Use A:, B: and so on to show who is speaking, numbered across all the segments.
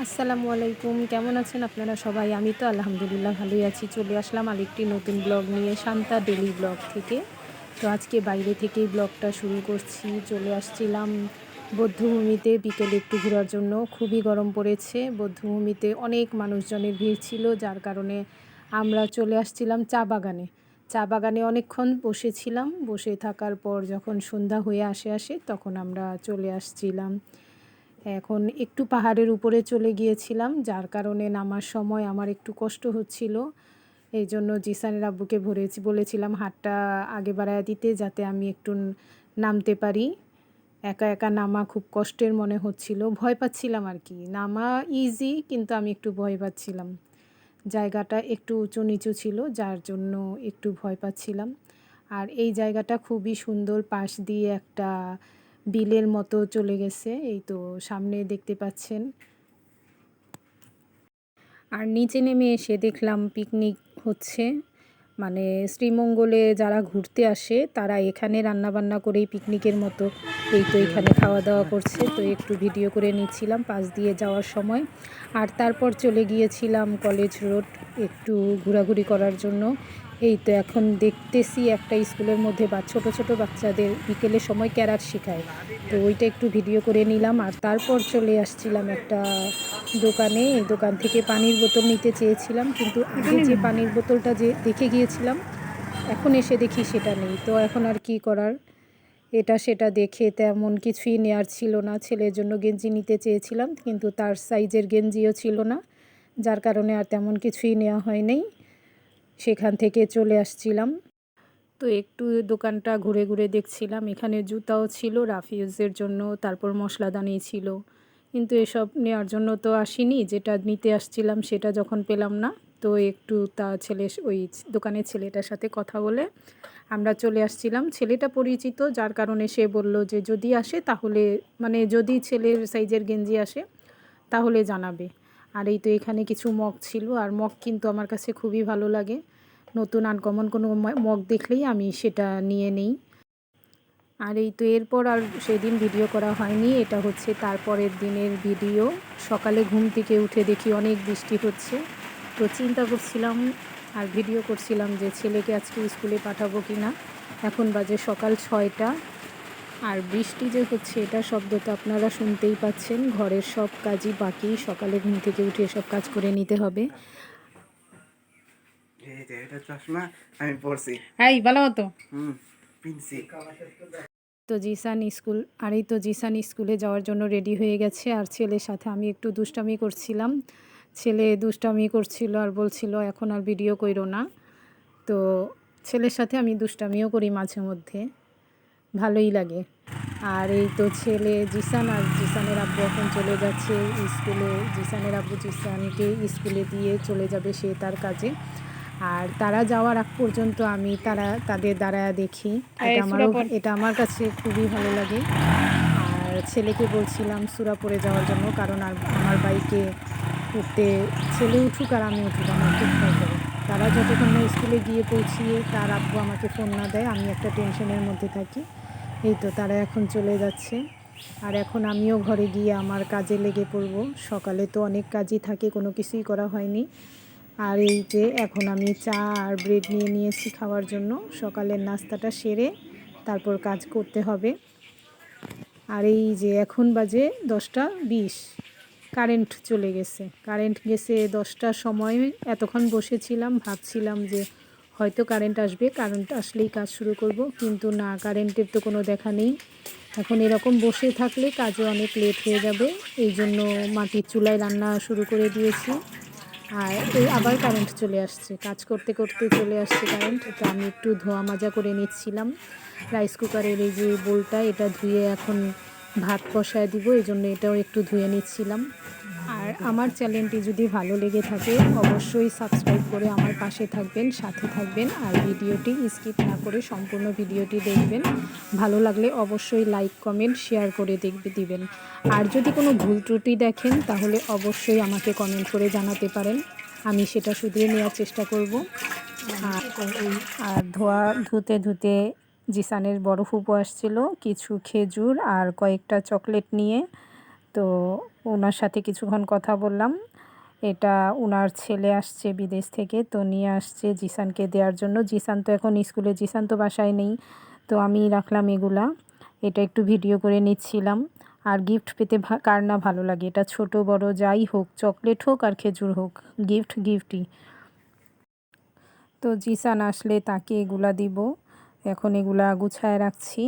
A: আসসালামু আলাইকুম, কেমন আছেন আপনারা সবাই? আমি তো আলহামদুলিল্লাহ ভালোই আছি। চলে আসলাম আরেকটি নতুন ব্লগ নিয়ে শান্তা ডেইলি ব্লগ থেকে। তো আজকে বাইরে থেকেই ব্লগটা শুরু করছি। চলে আসছিলাম বধ্যভূমিতে বিকেলে একটু ঘোরার জন্য। খুবই গরম পড়েছে। বধ্যভূমিতে অনেক মানুষজনের ভিড় ছিল, যার কারণে আমরা চলে আসছিলাম চা বাগানে। চা বাগানে অনেকক্ষণ বসেছিলাম। বসে থাকার পর যখন সন্ধ্যা হয়ে আসে তখন আমরা চলে আসছিলাম। এখন একটু পাহাড়ের উপরে চলে গিয়েছিলাম, যার কারণে নামার সময় আমার একটু কষ্ট হচ্ছিল। এই জন্য জিসানের আব্বুকে বলেছিলাম হাতটা আগে বাড়ায় দিতে, যাতে আমি একটু নামতে পারি। একা একা নামা খুব কষ্টের মনে হচ্ছিল, ভয় পাচ্ছিলাম আর কি। নামা ইজি, কিন্তু আমি একটু ভয় পাচ্ছিলাম। জায়গাটা একটু উঁচু নিচু ছিল, যার জন্য একটু ভয় পাচ্ছিলাম। আর এই জায়গাটা খুবই সুন্দর, পাশ দিয়ে একটা বিলের মতো চলে গেছে, এই তো সামনে দেখতে পাচ্ছেন। আর নিচে নেমে এসে দেখলাম পিকনিক হচ্ছে, মানে শ্রীমঙ্গলে যারা ঘুরতে আসে তারা এখানে রান্নাবান্না করেই পিকনিকের মতো এই তো এখানে খাওয়া দাওয়া করছে। তো একটু ভিডিও করে নিচ্ছিলাম পাশ দিয়ে যাওয়ার সময়। আর তারপর চলে গিয়েছিলাম কলেজ রোড একটু ঘোরাঘুরি করার জন্য। এই তো এখন দেখতেছি একটা স্কুলের মধ্যে ছোট ছোট বাচ্চাদের বিকেলের সময় ক্যারাট শেখায়, তো ওইটা একটু ভিডিও করে নিলাম। আর তারপর চলে আসছিলাম একটা দোকানে। এই দোকান থেকে পানির বোতল নিতে চেয়েছিলাম, কিন্তু আগে যে পানির বোতলটা যে দেখে গিয়েছিলাম এখন এসে দেখি সেটা নেই। তো এখন আর কি করার, এটা সেটা দেখে তেমন কিছুই নেওয়ার ছিল না। ছেলের জন্য গেঞ্জি নিতে চেয়েছিলাম, কিন্তু তার সাইজের গেঞ্জিও ছিল না, যার কারণে আর তেমন কিছুই নেওয়া হয়নি। সেখান থেকে চলে আসছিলাম। তো একটু দোকানটা ঘুরে ঘুরে দেখছিলাম। এখানে জুতাও ছিল রাফিউজের জন্য, তারপর মশলাদানি ছিল, কিন্তু এসব নেওয়ার জন্য তো আসিনি। যেটা নিতে আসছিলাম সেটা যখন পেলাম না, তো একটু ওই দোকানের ছেলেটার সাথে কথা বলে আমরা চলে আসছিলাম। ছেলেটা পরিচিত, যার কারণে সে বলল যে যদি আসে তাহলে, মানে যদি ছেলের সাইজের গেঞ্জি আসে তাহলে জানাবে। আর এই তো এখানে কিছু মগ ছিল, আর মগ কিন্তু আমার কাছে খুবই ভালো লাগে। নতুন আনকমন কোনো মগ দেখলেই আমি সেটা নিয়ে নিই। আর এই তো এরপর আর সেদিন ভিডিও করা হয়নি। এটা হচ্ছে তারপরের দিনের ভিডিও। সকালে ঘুম থেকে উঠে দেখি অনেক বৃষ্টি হচ্ছে, তো চিন্তা করছিলাম আর ভিডিও করছিলাম যে ছেলেকে আজকে স্কুলে পাঠাবো কি না। এখন বাজে সকাল 6টা, আর বৃষ্টি যে হচ্ছে এটা শব্দ তো আপনারা শুনতেই পাচ্ছেন। ঘরের সব কাজই বাকি, সকালে ঘুম থেকে উঠে সব কাজ করে নিতে হবে। আমি পড়ছি ভালো মতো। তো জিসান স্কুলে যাওয়ার জন্য রেডি হয়ে গেছে, আর ছেলের সাথে আমি একটু দুষ্টামি করছিলাম। ছেলে দুষ্টামি করছিল আর বলছিল এখন আর ভিডিও কইরো না। তো ছেলের সাথে আমি দুষ্টামিও করি মাঝে মধ্যে, ভালোই লাগে। আর এই তো ছেলে জিসান আর জিসানের আব্বু এখন চলে যাচ্ছে স্কুলে। জিসানের আব্বু জিসানকে স্কুলে দিয়ে চলে যাবে সে তার কাজে। আর তারা যাওয়ার আগ পর্যন্ত আমি তাদের দাঁড়ায় দেখি। এটা আমার কাছে খুবই ভালো লাগে। আর ছেলেকে বলছিলাম সূরা পড়ে যাওয়ার জন্য, কারণ আমার বাইকে উঠতে ছেলে উঠুক আর আমি উঠুক আমার খুব ভয় করে। তারা যতক্ষণ না স্কুলে গিয়ে পৌঁছিয়ে তার আব্বু আমাকে ফোন না দেয় আমি একটা টেনশনের মধ্যে থাকি। এই তো তারা এখন চলে যাচ্ছে, আর এখন আমিও ঘরে গিয়ে আমার কাজে লেগে পড়ব। সকালে তো অনেক কাজই থাকে, কোনো কিছুই করা হয়নি। আর এই যে এখন আমি চা আর ব্রেড নিয়ে নিয়েছি খাওয়ার জন্য। সকালের নাস্তাটা সেরে তারপর কাজ করতে হবে। আর এই যে এখন বাজে 10টা 20, কারেন্ট চলে গেছে। কারেন্ট গেছে 10টার সময়। এতক্ষণ বসেছিলাম, ভাবছিলাম যে হয়তো কারেন্ট আসবে, কারেন্ট আসলেই কাজ শুরু করব, কিন্তু না, কারেন্টের তো কোনো দেখা নেই। এখন এরকম বসে থাকলে কাজে অনেক লেট হয়ে যাবে, এই জন্য মাটির চুলায় রান্না শুরু করে দিয়েছি। আর এই আবার কারেন্ট চলে আসছে, কাজ করতে করতে চলে আসছে কারেন্ট। তো আমি একটু ধোয়া মাজা করে নিচ্ছিলাম রাইস কুকারের এই যে বোলটা, এটা ধুয়ে এখন ভাত বসায় দিব, এই জন্য এটাও একটু ধুয়ে নিচ্ছিলাম। আর আমার চ্যানেলটি যদি ভালো লেগে থাকে অবশ্যই সাবস্ক্রাইব করে আমার পাশে থাকবেন, সাথে থাকবেন। আর ভিডিওটি স্কিপ না করে সম্পূর্ণ ভিডিওটি দেখবেন। ভালো লাগলে অবশ্যই লাইক কমেন্ট শেয়ার করে দিবেন। আর যদি কোনো ভুল ত্রুটি দেখেন তাহলে অবশ্যই আমাকে কমেন্ট করে জানাতে পারেন, আমি সেটা শুধরে নেওয়ার চেষ্টা করব। আর ধুতে ধুতে জিসানের বড় ফুপু আসছিল কিছু খেজুর আর কয়েকটা চকলেট নিয়ে। তো ওনার সাথে কিছুক্ষণ কথা বললাম। এটা ওনার ছেলে আসছে বিদেশ থেকে, তো নিয়ে আসছে জিসানকে দেওয়ার জন্য। জিসান তো এখন স্কুলে, জিসান তো বাসায় নেই, তো আমি রাখলাম এগুলা। এটা একটু ভিডিও করে নিচ্ছিলাম। আর গিফট পেতে কার না ভালো লাগে, এটা ছোট বড় যাই হোক, চকলেট হোক আর খেজুর হোক, গিফট গিফটই। তো জিসান আসলে তাকে এগুলা দিব। এখন এগুলা গুছায় রাখছি।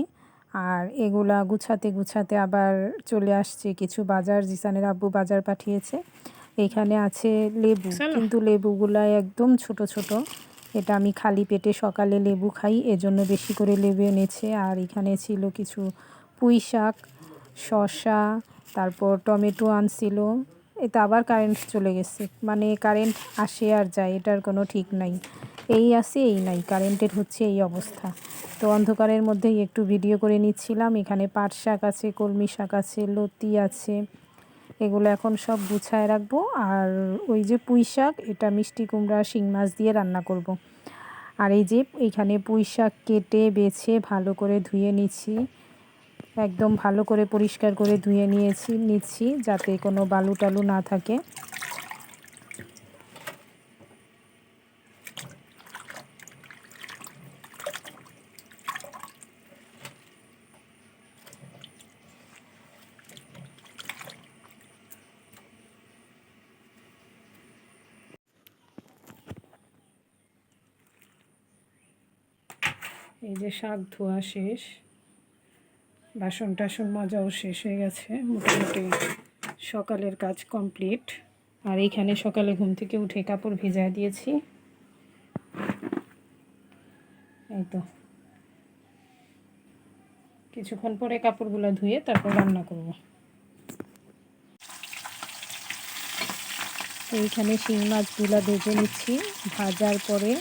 A: আর এগুলা গুছাতে গুছাতে আবার চলে আসছে কিছু বাজার, জিসানের আব্বু বাজার পাঠিয়েছে। এখানে আছে লেবু, কিন্তু লেবুগুলা একদম ছোট ছোট। এটা আমি খালি পেটে সকালে লেবু খাই, এজন্য বেশি করে লেবু এনেছে। আর এখানে ছিল কিছু পুঁই শাক, শসা, তারপর টমেটো আনছিল। এতে আবার কারেন্ট চলে গেছে, মানে কারেন্ট আসে আর যায়, এটার কোনো ঠিক নাই। এই আছে এই নাই, কারেন্টের হচ্ছে এই অবস্থা। তো অন্ধকারের মধ্যেই একটু ভিডিও করে নিচ্ছিলাম। এখানে পাট শাক আছে, কলমি শাক আছে, লতি আছে, এগুলো এখন সব গুছায় রাখবো। আর ওই যে পুঁই শাক, এটা মিষ্টি কুমড়া শিং মাছ দিয়ে রান্না করব। আর এই যে এইখানে পুঁই শাক কেটে বেছে ভালো করে ধুয়ে নিচ্ছি, একদম ভালো করে পরিষ্কার করে ধুয়ে নিচ্ছি যাতে কোনো বালু টালু না থাকে। এই যে শাক ধোয়া শেষ, বাসন টাসন মাজাও শেষ হয়ে গেছে, মোটামুটি সকালের কাজ কমপ্লিট। আর এইখানে সকালে ঘুম থেকে উঠে কাপড় ভিজায় দিয়েছি। এই তো কিছুক্ষণ পরে কাপড়গুলো ধুয়ে তারপর রান্না করব। এইখানে শিং মাছগুলো ভেজে নিচ্ছি, ভাজার পরে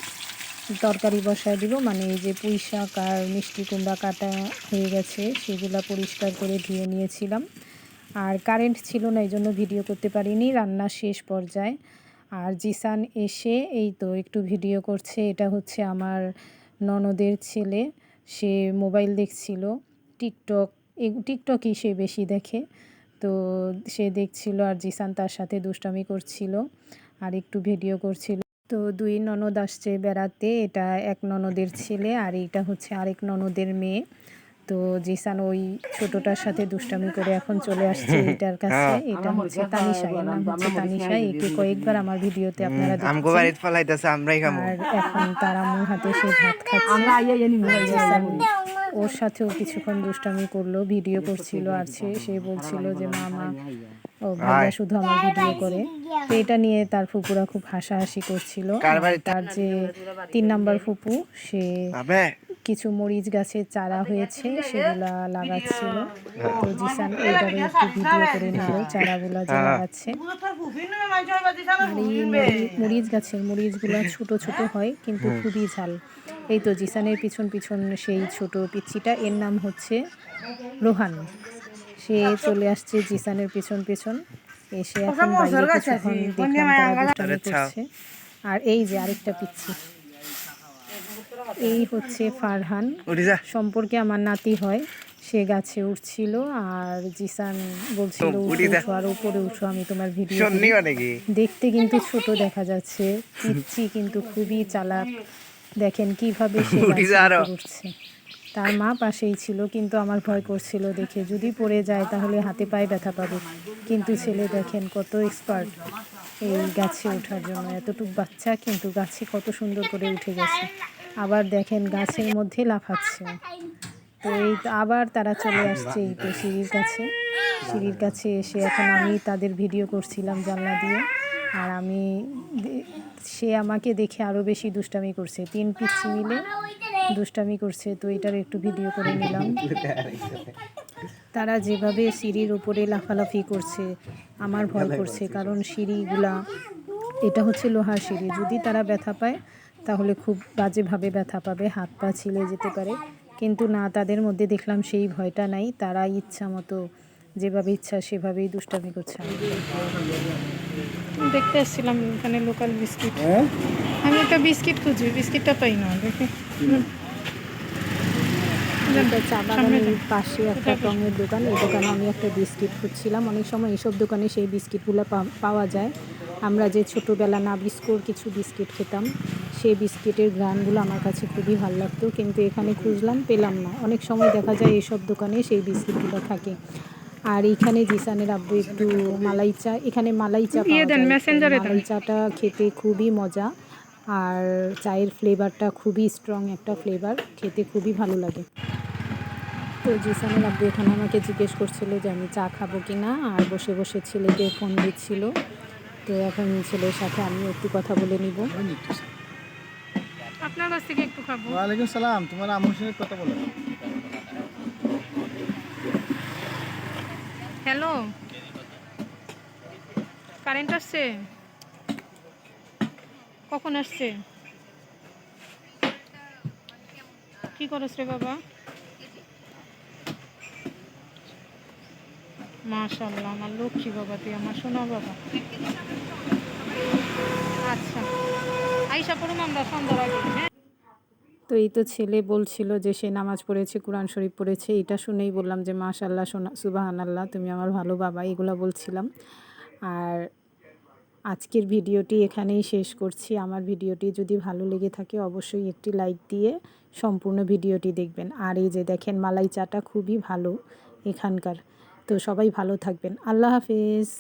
A: তরকারি বসায় দিব। মানে এই যে পুঁই শাক আর মিষ্টি কুমড়া কাটা হয়ে গেছে, সেগুলো পরিষ্কার করে ধুয়ে নিয়েছিলাম। আর কারেন্ট ছিল না, এই জন্য ভিডিও করতে পারিনি, রান্না শেষ পর্যায়ে। আর জিসান এসে এই তো একটু ভিডিও করছে। এটা হচ্ছে আমার ননদের ছেলে, সে মোবাইল দেখছিল, টিকটকই সে বেশি দেখে, তো সে দেখছিল আর জিসান তার সাথে দুষ্টামি করছিল আর একটু ভিডিও করছিল। তো দুই ননদ আসছে বেড়াতে, এটা এক ননদের ছেলে আর এইটা হচ্ছে আরেক ননদের মেয়ে। তো জিসান ওই ছোটটার সাথে দুষ্টামি করে এখন চলে আসছে এটার কাছে। এটা হচ্ছে তানিশা, এর নাম হচ্ছে তানিশা। একে কয়েকবার আমার ভিডিওতে আপনারা দেখেছেন। আর এখন তার আম্মুর হাতে সে ভাত খাচ্ছে। ওর সাথেও কিছুক্ষণ দুষ্টামি করলো, ভিডিও করছিল। আর সে বলছিল যে মামা, ও ভাইয়া শুধু আমার ভিডিও করে। তো এটা নিয়ে তার ফুপুরা খুব হাসাহাসি করছিল। তার যে 3 নাম্বার ফুপু, সে কিছু মরিচ গাছের চারা হয়েছে সেগুলা লাগাচ্ছিল। তো জিসান এইটারও একটু ভিডিও করে নিল, চারাগুলা যে লাগাচ্ছে। আর এই মরিচগুলো ছোট ছোট হয় কিন্তু খুবই ঝাল। এই তো জিসানের পিছন পিছন সেই ছোট পিচ্চিটা, এর নাম হচ্ছে রোহান। সে চলে আসছে জিসানের পিছন পিছন, এসে এখন বাইরে কিছুক্ষণ দেখলাম তারা দুষ্টামি করছে। আর এই যে আরেকটা পিচ্ছি, এই হচ্ছে ফারহান, সম্পর্কে আমার নাতি হয়। সে গাছে উঠছিল আর জিসান বলছিল উঠো আর উপরে উঠো, আমি তোমার ভিডিও দেখতে কিন্তু ছোট দেখা যাচ্ছে, পিচ্ছি কিন্তু খুবই চালাক। দেখেন কিভাবে সে উঠছে। তার মা পাশেই ছিল, কিন্তু আমার ভয় করছিল দেখে, যদি পড়ে যায় তাহলে হাতে পায়ে ব্যথা পাবে। কিন্তু ছেলে দেখেন কত এক্সপার্ট এই গাছে ওঠার জন্য, এতটুকু বাচ্চা কিন্তু গাছে কত সুন্দর করে উঠে গেছে। আবার দেখেন গাছের মধ্যে লাফাচ্ছে। তো এই আবার তারা চলে আসছে এই তো সিঁড়ির কাছে এসে এখন আমি তাদের ভিডিও করছিলাম জানলা দিয়ে। আর সে আমাকে দেখে আরও বেশি দুষ্টামি করছে, 3 পিচ্ছি মিলে দুষ্টামি করছে। তো এটার একটু ভিডিও করে নিলাম। তারা যেভাবে সিঁড়ির উপরে লাফালাফি করছে আমার ভয় করছে, কারণ সিঁড়িগুলা এটা হচ্ছে লোহার সিঁড়ি, যদি তারা ব্যথা পায় তাহলে খুব বাজেভাবে ব্যথা পাবে, হাত পা ছিলে যেতে পারে। কিন্তু না, তাদের মধ্যে দেখলাম সেই ভয়টা নাই, তারা ইচ্ছা মতো যেভাবে ইচ্ছা সেভাবেই দুষ্টামি করছে। দেখতে আসছিলাম এখানে লোকাল বিস্কিট, আমি একটা বিস্কিট খুঁজি, বিস্কিটটা পাই না, দেখি এটা চা বাগানের পাশে একটা টঙের দোকান। এই দোকানে আমি একটা বিস্কিট খুঁজছিলাম। অনেক সময় এইসব দোকানে সেই বিস্কিটগুলো পাওয়া যায়। আমরা যে ছোটোবেলা নাবিস্কোর কিছু বিস্কিট খেতাম, সেই বিস্কিটের ঘ্রাণগুলো আমার কাছে খুবই ভালো লাগতো, কিন্তু এখানে খুঁজলাম পেলাম না। অনেক সময় দেখা যায় এইসব দোকানে সেই বিস্কিটগুলো থাকে। আর এইখানে জিসানের আব্বু একটু মালাই চা, এখানে মালাই চা পাওয়া যায়। মালাই চাটা খেতে খুবই মজা, আর চায়ের ফ্লেভারটা খুবই স্ট্রং একটা ফ্লেভার, খেতে খুবই ভালো লাগে। তো জিসানের আব্বু এখানে আমাকে জিজ্ঞেস করছিল যে আমি চা খাবো কি না, আর বসে বসে ছেলেকে ফোন দিচ্ছিল। তো এখন ছেলের সাথে আমি একটু কথা বলে নিব। আপনার কাছ থেকে একটু খাবো।
B: ওয়ালাইকুম সালাম, তোমার আম্মুর সঙ্গে কথা বলো।
A: হ্যালো, কারেন্ট আসছে? কখন আসছে? কি করছ রে বাবা? মাশাআল্লাহ, আমার লক্ষ্মী বাবা, তুই আমার সোনা বাবা। আচ্ছা, আইসা পড়ুন আমরা সন্ধ্যার আগে, হ্যাঁ। তো এই তো ছেলে বলছিল যে সে নামাজ পড়েছে, কোরআন শরীফ পড়েছে। এটা শুনেই বললাম যে মাশাআল্লাহ, সুবহানাল্লাহ, তুমি আমার ভালো বাবা, এগুলো বলছিলাম। আর আজকের ভিডিওটি এখানেই শেষ করছি। আমার ভিডিওটি যদি ভালো লেগে থাকে অবশ্যই একটি লাইক দিয়ে সম্পূর্ণ ভিডিওটি দেখবেন। আর এই যে দেখেন মালাই চাটা খুবই ভালো এখানকার। তো সবাই ভালো থাকবেন। আল্লাহ হাফেজ।